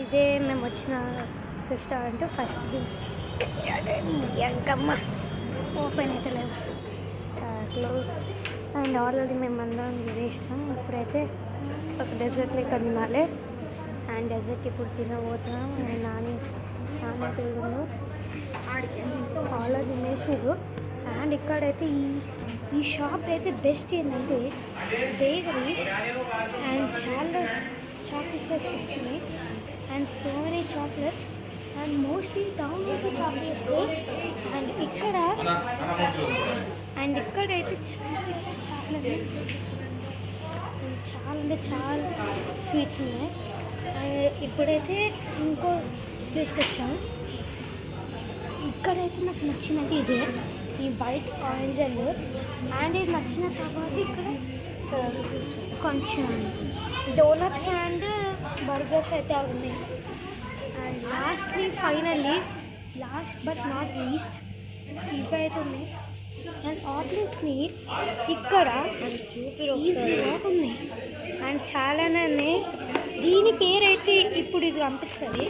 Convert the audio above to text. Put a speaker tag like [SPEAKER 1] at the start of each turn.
[SPEAKER 1] ఇదే మేము వచ్చిన రెస్టారెంట్ ఫస్ట్ ఎంకమ్మ ఓపెన్ అయితే లేదు, క్లోజ్. అండ్ ఆల్రెడీ మేము అందరం తినేసినాం. ఇప్పుడైతే ఒక డెజర్ట్ లెక్క తినాలి. అండ్ డెజర్ట్ ఇప్పుడు తినబోతున్నాం. అండ్ నాని తిరుగుండు ఆల్రెడీ తినేసారు. అండ్ ఇక్కడైతే ఈ షాప్ అయితే బెస్ట్ ఏంటంటే బేకరీస్ అండ్ చాలా చాక్లెట్స్ అయితే వస్తున్నాయి. And so many chocolates and mostly town నుంచి చాక్లెట్స్. అండ్ ఇక్కడైతే చాలా చాక్లెట్ చాలా అంటే చాలా స్వీట్స్ ఉన్నాయి. ఇప్పుడైతే ఇంకో ప్లేస్కి వచ్చాము. ఇక్కడైతే నాకు నచ్చినది ఇదే, ఈ వైట్ ఆరెంజ్ అండ్ ఇది నచ్చిన తర్వాత ఇక్కడ కొంచెం డోనట్స్ అండ్ బర్గర్స్ అయితే ఉన్నాయి. And finally last but not least ఇవి అయితే ఉన్నాయి. అండ్ ఆబ్వియస్లీ ఇక్కడ ఈజీగా ఉన్నాయి. అండ్ చాలానే దీని పేరు అయితే ఇప్పుడు ఇది కనిపిస్తుంది.